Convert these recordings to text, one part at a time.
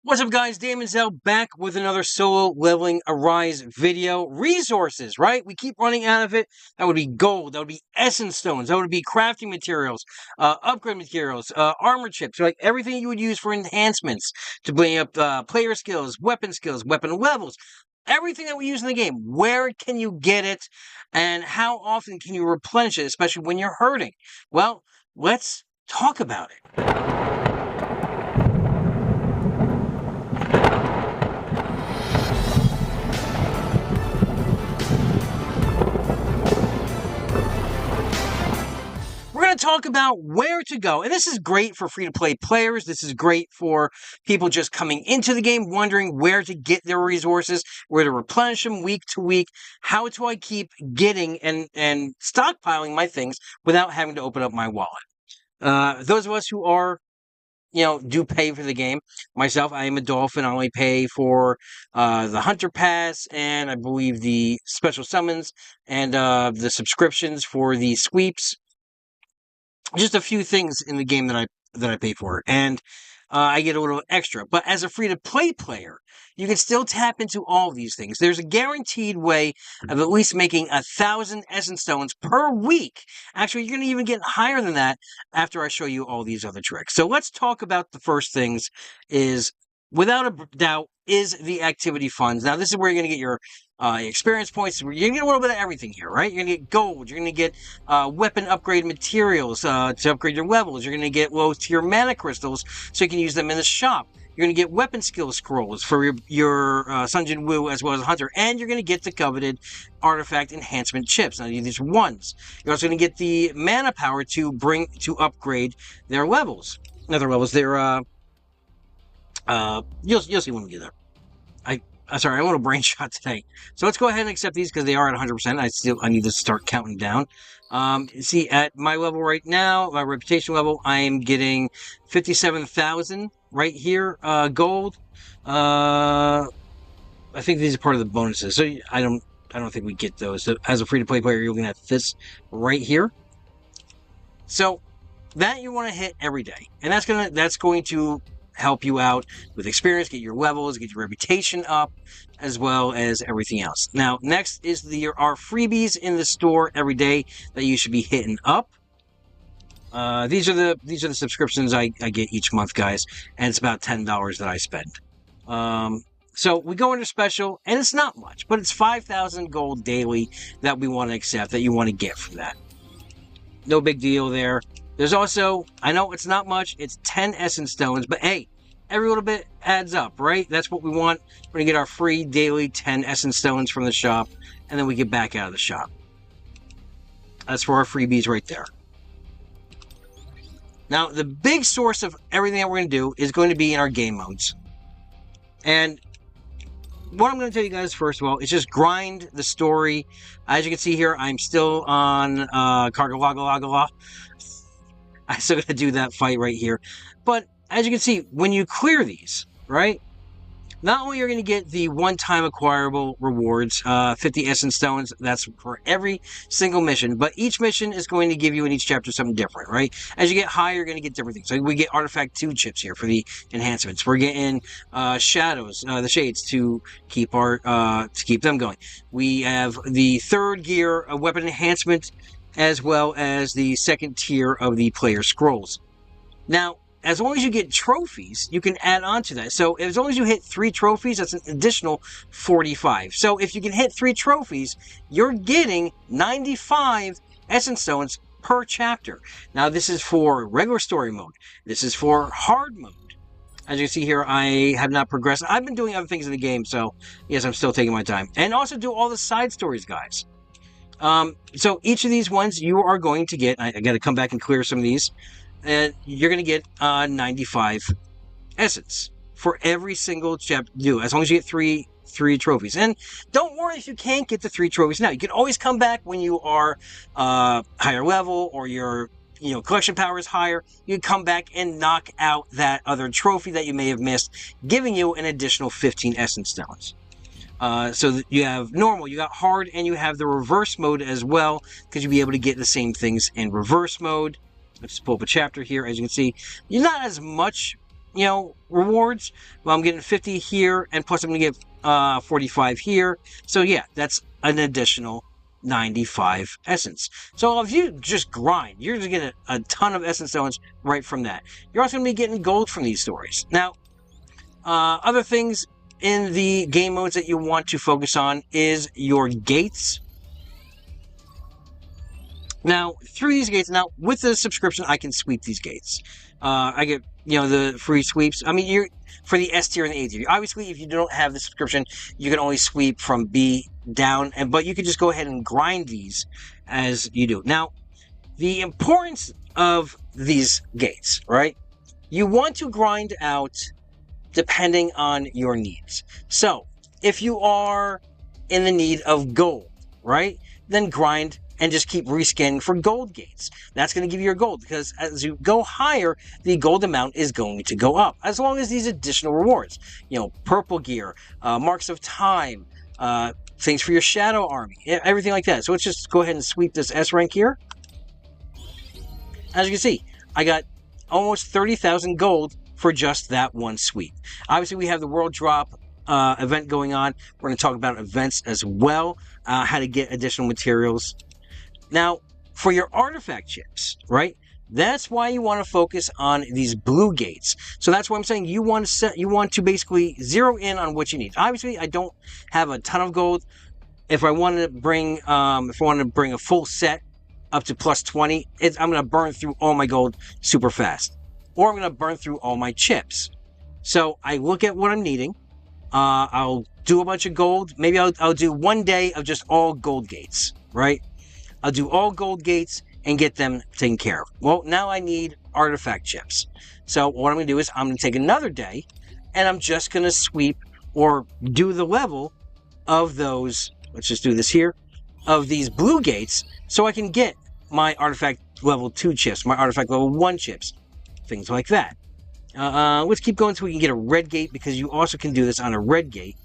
What's up, guys? Daemonxel back with another solo leveling Arise video. Resources, right? We keep running out of it. That would be gold. That would be essence stones. That would be crafting materials, upgrade materials, armor chips, like everything you would use for enhancements to bring up player skills, weapon levels. Everything that we use in the game. Where can you get it? And how often can you replenish it, especially when you're hurting? Well, let's talk about it. We're going to talk about where to go. And this is great for free-to-play players. This is great for people just coming into the game, wondering where to get their resources, where to replenish them week to week. How do I keep getting and stockpiling my things without having to open up my wallet? Those of us who are, do pay for the game. Myself, I am a dolphin. I only pay for the Hunter Pass and I believe the special summons and the subscriptions for the sweeps. Just a few things in the game that I pay for, and I get a little extra. But as a free-to-play player, you can still tap into all these things. There's a guaranteed way of at least making 1,000 essence stones per week. Actually, you're going to even get higher than that after I show you all these other tricks. So let's talk about the first things is, without a doubt, is the activity funds. Now, this is where you're going to get your experience points. You're going to get a little bit of everything here, right? You're going to get gold. You're going to get weapon upgrade materials to upgrade your levels. You're going to get low-tier mana crystals so you can use them in the shop. You're going to get weapon skill scrolls for your Sunjin Wu as well as Hunter. And you're going to get the coveted artifact enhancement chips. Now, these are ones. You're also going to get the mana power to upgrade their levels. Not their levels, their you'll see when we get there. Sorry, I want a brain shot today. So let's go ahead and accept these because they are at 100%. I need to start counting down. See, at my level right now, my reputation level, I am getting 57,000 right here, gold. I think these are part of the bonuses. So I don't think we get those. So as a free-to-play player, you're looking at this right here. So that you want to hit every day, and that's going to help you out with experience, get your levels, get your reputation up, as well as everything else. Now, next is our freebies in the store every day that you should be hitting up. These are the subscriptions I get each month, guys, and it's about $10 that I spend. So we go into special, and it's not much, but it's 5,000 gold daily that we want to accept, that you want to get from that. No big deal there. There's also, I know it's not much, it's 10 essence stones, but hey, every little bit adds up, right? That's what we want. We're going to get our free daily 10 essence stones from the shop, and then we get back out of the shop. That's for our freebies right there. Now, the big source of everything that we're going to do is going to be in our game modes. And what I'm going to tell you guys, first of all, is just grind the story. As you can see here, I'm still on Kargalagala. I still got to do that fight right here. But as you can see, when you clear these, right, not only are you going to get the one-time acquirable rewards, 50 essence stones, that's for every single mission, but each mission is going to give you in each chapter something different, right? As you get higher, you're going to get different things. So we get artifact 2 chips here for the enhancements. We're getting shadows, the shades to keep them going. We have the third gear weapon enhancement, as well as the second tier of the player scrolls. Now, as long as you get trophies, you can add on to that. So as long as you hit 3 trophies, that's an additional 45. So if you can hit 3 trophies, you're getting 95 essence stones per chapter. Now, this is for regular story mode. This is for hard mode. As you can see here, I have not progressed. I've been doing other things in the game, so yes, I'm still taking my time. And also do all the side stories, guys. So each of these ones you are going to get, I got to come back and clear some of these, and you're going to get 95 essence for every single chapter do, as long as you get three trophies. And don't worry if you can't get the 3 trophies now. You can always come back when you are higher level or your collection power is higher. You can come back and knock out that other trophy that you may have missed, giving you an additional 15 essence stones. So you have normal, you got hard, and you have the reverse mode as well, because you'll be able to get the same things in reverse mode. Let's pull up a chapter here. As you can see, you're not as much rewards. Well, I'm getting 50 here, and plus I'm going to get 45 here. So yeah, that's an additional 95 essence. So if you just grind, you're just getting a ton of essence stones right from that. You're also going to be getting gold from these stories. Now, other things in the game modes that you want to focus on is your gates. Now, through these gates, now with the subscription, I can sweep these gates. I get, the free sweeps. I mean, you're for the S tier and the A tier. Obviously, if you don't have the subscription, you can only sweep from B down, but you can just go ahead and grind these as you do. Now, the importance of these gates, right? You want to grind out depending on your needs. So, if you are in the need of gold, right, then grind and just keep rescanning for gold gates. That's going to give you your gold, because as you go higher, the gold amount is going to go up, as long as these additional rewards. Purple gear, marks of time, things for your shadow army, everything like that. So let's just go ahead and sweep this S rank here. As you can see, I got almost 30,000 gold for just that one sweep. Obviously, we have the world drop event going on. We're going to talk about events as well, how to get additional materials. Now, for your artifact chips, right? That's why you want to focus on these blue gates. So that's why I'm saying you want to basically zero in on what you need. Obviously, I don't have a ton of gold. If I want to bring a full set up to plus 20, I'm going to burn through all my gold super fast, or I'm going to burn through all my chips. So I look at what I'm needing. I'll do a bunch of gold. Maybe I'll do one day of just all gold gates, right? I'll do all gold gates and get them taken care of. Well, now I need artifact chips. So what I'm going to do is I'm going to take another day, and I'm just going to sweep or do the level of those, let's just do this here, of these blue gates, so I can get my artifact level 2 chips, my artifact level 1 chips, things like that. Let's keep going until we can get a red gate, because you also can do this on a red gate.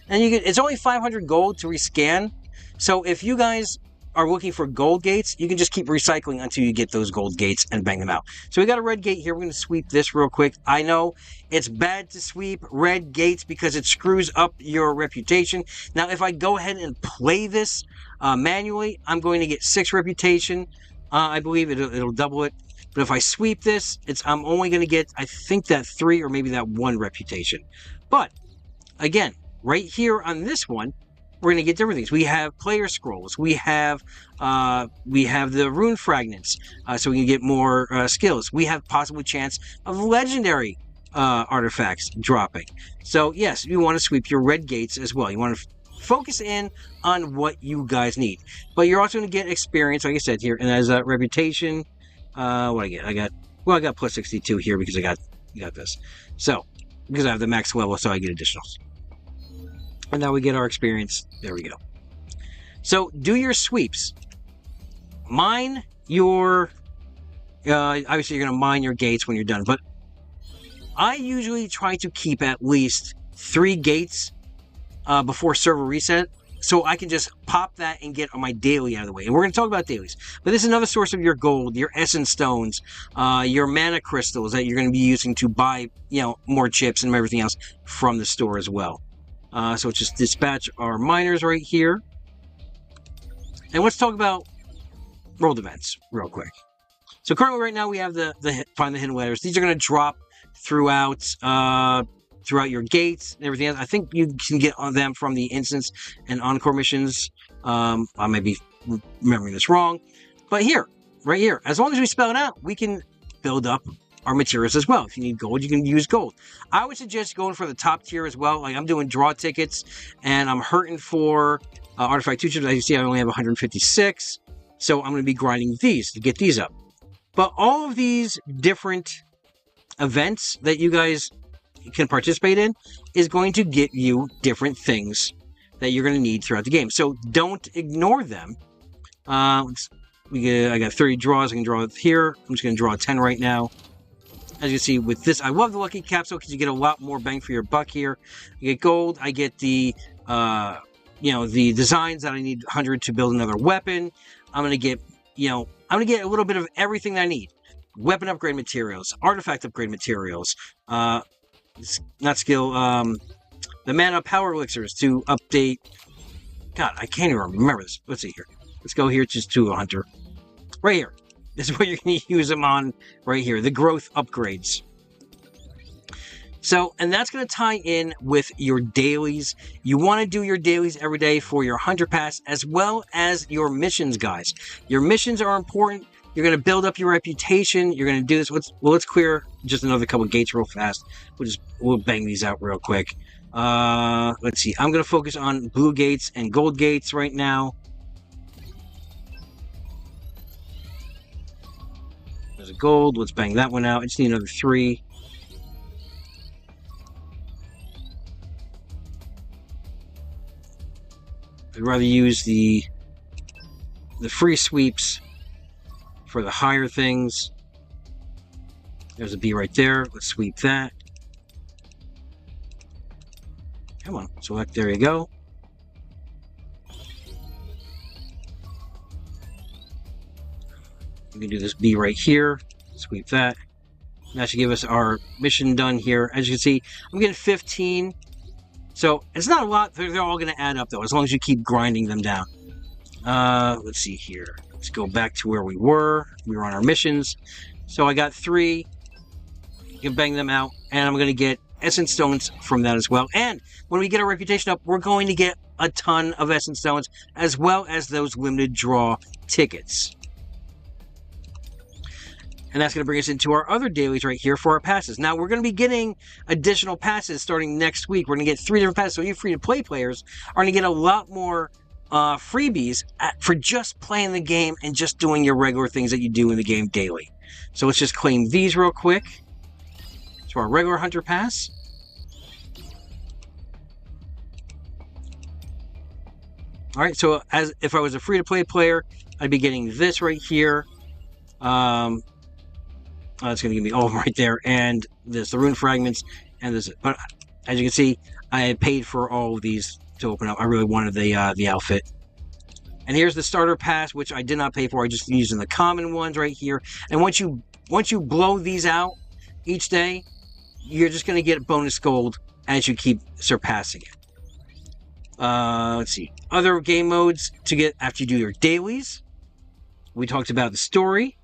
And it's only 500 gold to rescan. So if you guys are looking for gold gates, you can just keep recycling until you get those gold gates and bang them out. So we got a red gate here. We're going to sweep this real quick. I know it's bad to sweep red gates because it screws up your reputation. Now, if I go ahead and play this manually, I'm going to get 6 reputation. I believe it'll double it. But if I sweep this, I'm only going to get, I think, that 3 or maybe that 1 reputation. But again, right here on this one, we're going to get different things. We have player scrolls. We have the rune fragments, so we can get more skills. We have possible chance of legendary artifacts dropping. So yes, you want to sweep your red gates as well. You want to focus in on what you guys need. But you're also going to get experience, like I said here, and as a reputation. What I get? I got plus 62 here because I got this. So because I have the max level, so I get additionals. And now we get our experience. There we go. So do your sweeps. Mine your... obviously, you're going to mine your gates when you're done. But I usually try to keep at least 3 gates before server reset, so I can just pop that and get my daily out of the way. And we're going to talk about dailies. But this is another source of your gold, your essence stones, your mana crystals that you're going to be using to buy, more chips and everything else from the store as well. So let's just dispatch our miners right here. And let's talk about world events real quick. So currently right now we have the find the hidden letters. These are going to drop throughout your gates and everything else. I think you can get on them from the instance and encore missions. I may be remembering this wrong. But here, right here, as long as we spell it out, we can build up our materials as well. If you need gold, you can use gold. I would suggest going for the top tier as well. Like I'm doing draw tickets, and I'm hurting for artifact 2 chips. As you see, I only have 156. So I'm going to be grinding these to get these up. But all of these different events that you guys can participate in is going to get you different things that you're going to need throughout the game. So don't ignore them. I got 30 draws. I can draw here. I'm just going to draw 10 right now. As you can see with this, I love the lucky capsule because you get a lot more bang for your buck here. You get gold. I get the, the designs that I need 100 to build another weapon. I'm going to get, I'm going to get a little bit of everything that I need. weapon upgrade materials, artifact upgrade materials, not skill, the mana power elixirs to update. God, I can't even remember this. Let's see here. Let's go here just to a hunter. Right here. This is what you're going to use them on right here. The growth upgrades. So, and that's going to tie in with your dailies. You want to do your dailies every day for your Hunter Pass as well as your missions, guys. Your missions are important. You're going to build up your reputation. You're going to do this. Let's clear just another couple gates real fast. We'll bang these out real quick. Let's see. I'm going to focus on blue gates and gold gates right now. There's a gold. Let's bang that one out. I just need another 3. I'd rather use the free sweeps for the higher things. There's a B right there. Let's sweep that. Come on, select. There you go. We can do this B right here. Sweep that. That should give us our mission done here. As you can see, I'm getting 15. So it's not a lot. They're all going to add up, though, as long as you keep grinding them down. Let's see here. Let's go back to where we were. We were on our missions. So I got 3. You can bang them out. And I'm going to get Essence Stones from that as well. And when we get our reputation up, we're going to get a ton of Essence Stones, as well as those limited draw tickets. And that's going to bring us into our other dailies right here for our passes. Now, we're going to be getting additional passes starting next week. We're going to get 3 different passes. So you free-to-play players are going to get a lot more freebies for just playing the game and just doing your regular things that you do in the game daily. So let's just claim these real quick. So our regular Hunter Pass. All right, so if I was a free-to-play player, I'd be getting this right here. It's going to give me all right there, and there's the rune fragments, and this. But as you can see, I had paid for all of these to open up. I really wanted the outfit. And here's the starter pass, which I did not pay for. I just used the common ones right here. And once you blow these out each day, you're just going to get bonus gold as you keep surpassing it. Let's see. Other game modes to get after you do your dailies. We talked about the story.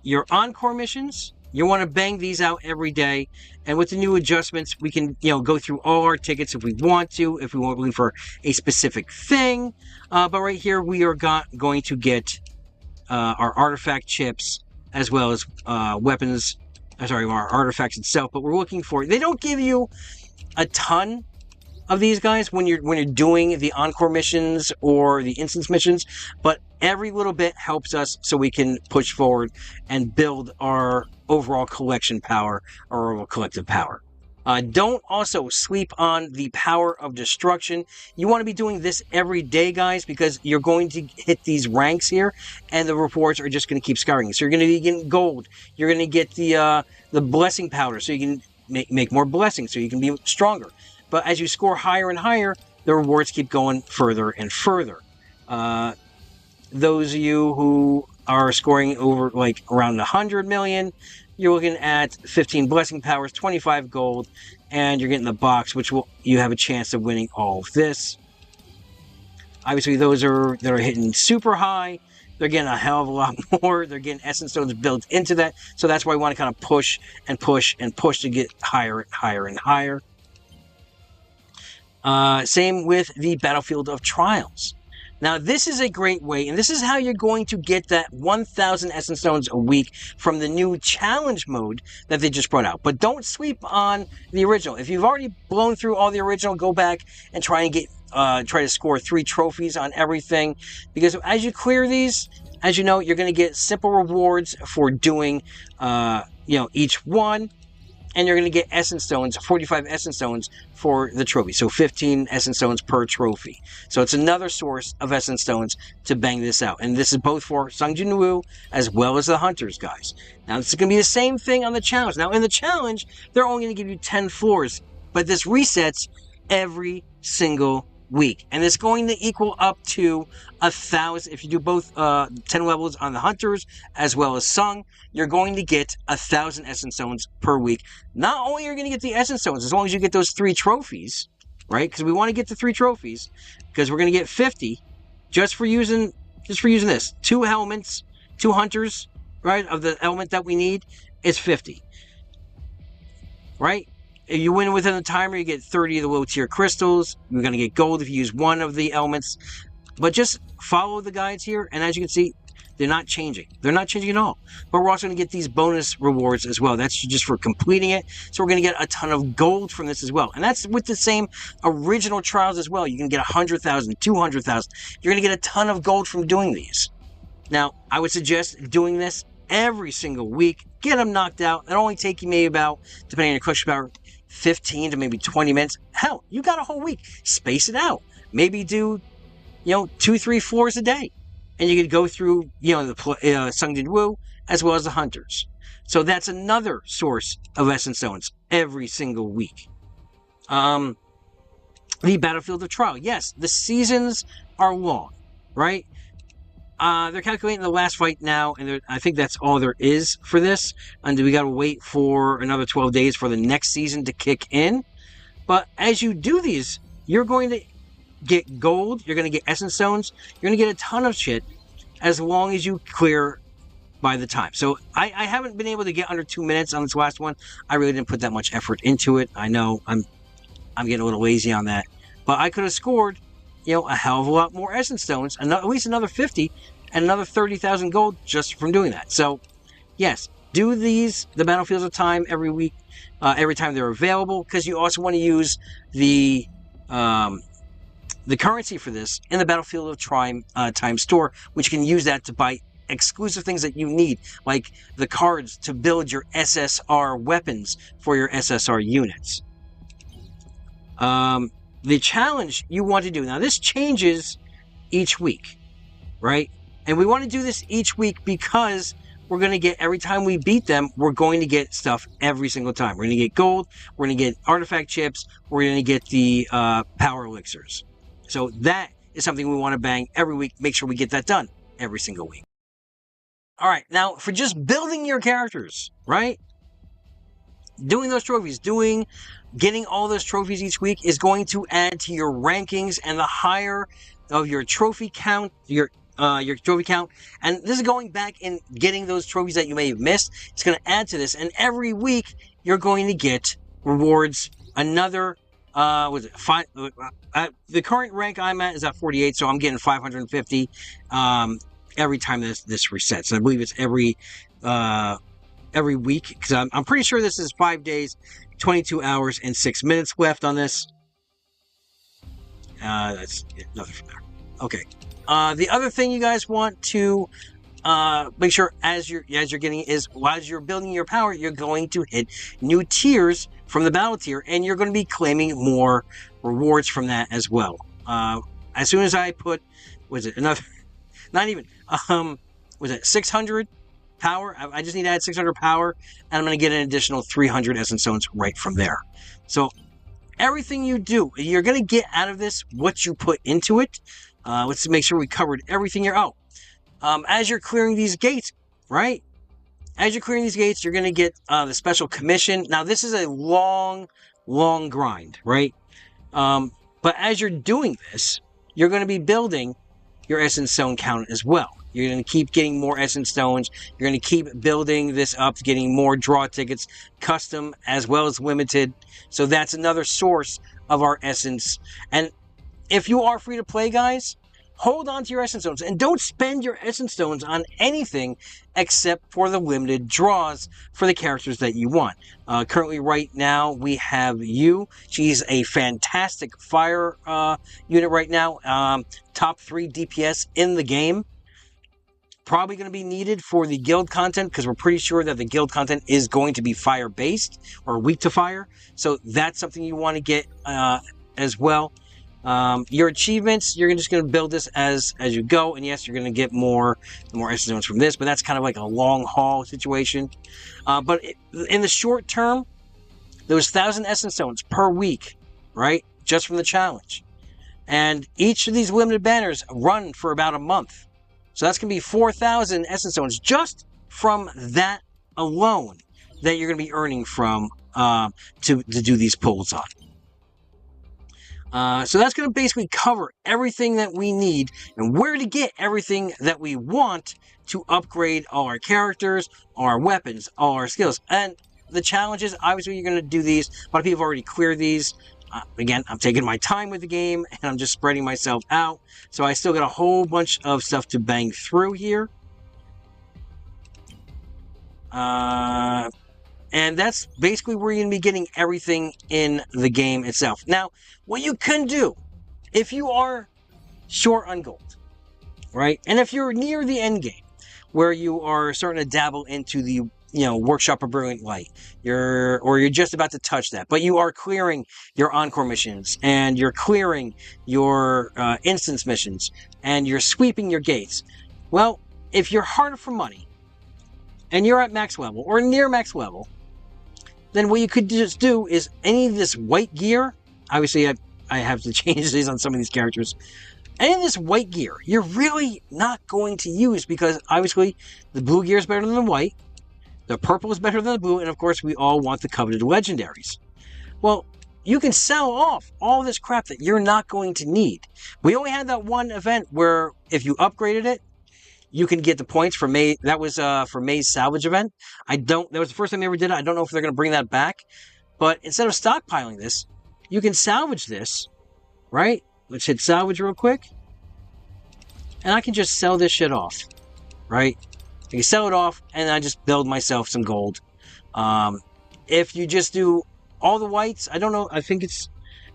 Your encore missions, you want to bang these out every day. And with the new adjustments, we can, go through all our tickets if we want to, if we want to look for a specific thing. But right here, we are going to get our artifact chips as well as weapons. Sorry, our artifacts itself. But we're looking for. They don't give you a ton of these guys when you're doing the encore missions or the instance missions, but every little bit helps us so we can push forward and build our overall collection power, our overall collective power. Don't also sleep on the power of destruction. You want to be doing this every day, guys, because you're going to hit these ranks here, and the rewards are just going to keep skyrocketing. So you're going to be getting gold. You're going to get the blessing powder, so you can make more blessings, so you can be stronger. But as you score higher and higher, the rewards keep going further and further. Those of you who are scoring over around 100 million, you're looking at 15 blessing powers, 25 gold, and you're getting the box, which you have a chance of winning all of this. Obviously, those that are hitting super high, they're getting a hell of a lot more. They're getting Essence Stones built into that. So that's why we want to kind of push and push and push to get higher and higher and higher. Same with the Battlefield of Trials. Now, this is a great way, and this is how you're going to get that 1,000 Essence Stones a week from the new challenge mode that they just brought out. But don't sweep on the original. If you've already blown through all the original, go back and try to score 3 trophies on everything. Because as you clear these, as you know, you're going to get simple rewards for doing, each one. And you're going to get Essence Stones, 45 Essence Stones for the trophy. So 15 Essence Stones per trophy. So it's another source of Essence Stones to bang this out. And this is both for Sung Jin Woo as well as the Hunters, guys. Now, this is going to be the same thing on the challenge. Now, in the challenge, they're only going to give you 10 floors. But this resets every single week, and it's going to equal up to 1,000. If you do both 10 levels on the hunters as well as sung, you're going to get 1,000 essence stones per week. Not only are you going to get the essence stones, as long as you get those 3 trophies, right? Because we want to get the 3 trophies, because we're going to get 50 just for using this. 2 helmets, 2 hunters, right, of the element that we need is 50, right? If you win within the timer, you get 30 of the low tier crystals. You're going to get gold if you use one of the elements. But just follow the guides here, and as you can see, they're not changing. They're not changing at all. But we're also going to get these bonus rewards as well. That's just for completing it. So we're going to get a ton of gold from this as well. And that's with the same original trials as well. You can get 100,000, 200,000. You're going to get a ton of gold from doing these. Now, I would suggest doing this every single week. Get them knocked out. It'll only take you maybe about, depending on your question power, 15 to maybe 20 minutes. Hell, you got a whole week. Space it out. Maybe do, 2-3 floors a day. And you could go through, the Sung Jin Woo as well as the hunters. So that's another source of essence stones every single week. The Battlefield of Trial. Yes, the seasons are long, right? They're calculating the last fight now, and I think that's all there is for this. And we got to wait for another 12 days for the next season to kick in. But as you do these, you're going to get gold, you're going to get essence stones, you're going to get a ton of shit as long as you clear by the time. So I haven't been able to get under 2 minutes on this last one. I really didn't put that much effort into it. I know I'm getting a little lazy on that. But I could have scored, a hell of a lot more essence stones, at least another 50 and another 30,000 gold just from doing that. So, yes, do the Battlefields of Time every week, every time they're available, because you also want to use the currency for this in the Battlefield of Time store, which you can use that to buy exclusive things that you need, like the cards to build your SSR weapons for your SSR units. The challenge you want to do, now this changes each week, right? And we want to do this each week because we're going to get, every time we beat them, we're going to get stuff every single time. We're going to get gold, we're going to get artifact chips, we're going to get the power elixirs. So that is something we want to bang every week. Make sure we get that done every single week. All right, now for just building your characters, right? Doing those trophies, getting all those trophies each week is going to add to your rankings, and the higher of your trophy count, your trophy count, and this is going back and getting those trophies that you may have missed. It's going to add to this, and every week you're going to get rewards. Another, the current rank I'm at is at 48, so I'm getting 550 every time this resets. And I believe it's every week, because I'm pretty sure this is 5 days, 22 hours, and 6 minutes left on this. That's nothing from there. Okay. The other thing you guys want to make sure as you're getting is, as you're building your power, you're going to hit new tiers from the battle tier, and you're going to be claiming more rewards from that as well. As soon as I put, another, not even, 600 power? I just need to add 600 power, and I'm going to get an additional 300 essence stones right from there. So everything you do, you're going to get out of this what you put into it. Let's make sure we covered everything here. As you're clearing these gates, right? As you're clearing these gates, you're going to get the special commission. Now, this is a long, long grind, right? But as you're doing this, you're going to be building your essence stone count as well. You're going to keep getting more essence stones. You're going to keep building this up, getting more draw tickets, custom as well as limited. So that's another source of our essence. And if you are free to play, guys, hold on to your essence stones and don't spend your essence stones on anything except for the limited draws for the characters that you want. Currently, right now, we have Yu. She's a fantastic fire unit right now. Top 3 DPS in the game. Probably going to be needed for the guild content, because we're pretty sure that the guild content is going to be fire-based or weak to fire. So that's something you want to get as well. Your achievements, you're just going to build this as you go, and yes, you're going to get more essence stones from this, but that's kind of like a long haul situation. But in the short term, those 1,000 essence stones per week, right, just from the challenge, And each of these limited banners run for about a month. So that's going to be 4,000 Essence Stones just from that alone that you're going to be earning from to do these pulls on. So that's going to basically cover everything that we need and where to get everything that we want to upgrade all our characters, all our weapons, all our skills. And the challenges, obviously you're going to do these. A lot of people have already cleared these. Again, I'm taking my time with the game and I'm just spreading myself out. So I still got a whole bunch of stuff to bang through here. And that's basically where you're going to be getting everything in the game itself. Now, what you can do, if you are short on gold, right? And if you're near the end game, where you are starting to dabble into the, Workshop of Brilliant Light, you're just about to touch that, but you are clearing your Encore missions, and you're clearing your instance missions, and you're sweeping your gates. Well, if you're harder for money, and you're at max level, or near max level, then what you could just do is any of this white gear, obviously I have to change these on some of these characters, any of this white gear, you're really not going to use because obviously the blue gear is better than the white, the purple is better than the blue, and of course we all want the coveted legendaries. Well, you can sell off all this crap that you're not going to need. We only had that one event where if you upgraded it, you can get the points for May. That was for May's salvage event. That was the first time they ever did it. I don't know if they're going to bring that back. But instead of stockpiling this, you can salvage this, right? Let's hit salvage real quick. And I can just sell this shit off, right? I can sell it off, and I just build myself some gold. If you just do all the whites, I don't know. I think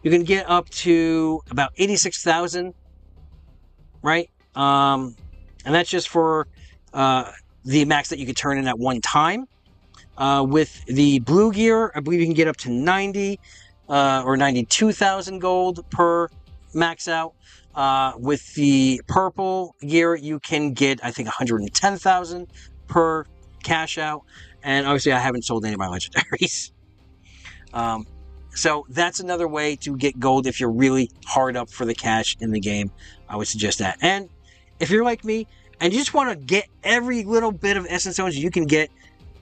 you can get up to about 86,000, right? And that's just for the max that you could turn in at one time. With the blue gear, I believe you can get up to 90 or 92,000 gold per max out. With the purple gear, you can get, I think, 110,000 per cash out. And obviously, I haven't sold any of my legendaries. So that's another way to get gold if you're really hard up for the cash in the game. I would suggest that. And if you're like me, and you just want to get every little bit of Essence Stones you can get,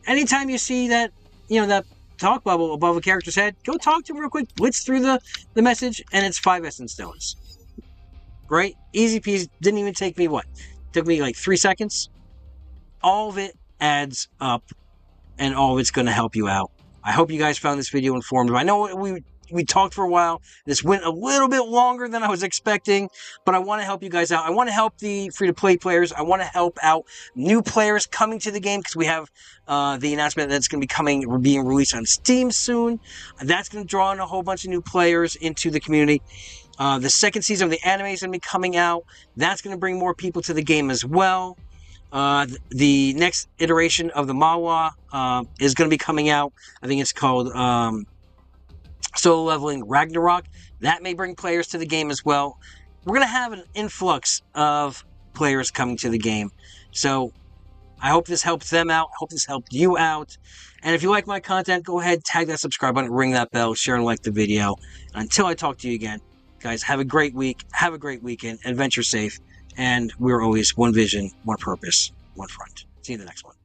anytime you see that, that talk bubble above a character's head, go talk to him real quick, blitz through the message, and it's 5 Essence Stones. Right? Easy peasy. Didn't even take me, took me like 3 seconds. All of it adds up, and all of it's going to help you out. I hope you guys found this video informative. I know we talked for a while. This went a little bit longer than I was expecting, but I want to help you guys out. I want to help the free-to-play players. I want to help out new players coming to the game because we have the announcement that's going to be being released on Steam soon. That's going to draw in a whole bunch of new players into the community. The second season of the anime is going to be coming out. That's going to bring more people to the game as well. The next iteration of the Mawa is going to be coming out. I think it's called Solo Leveling Ragnarok. That may bring players to the game as well. We're going to have an influx of players coming to the game. So I hope this helps them out. I hope this helped you out. And if you like my content, go ahead, tag that subscribe button, ring that bell, share and like the video. Until I talk to you again, guys, have a great week. Have a great weekend. Adventure safe. And we're always one vision, one purpose, one front. See you in the next one.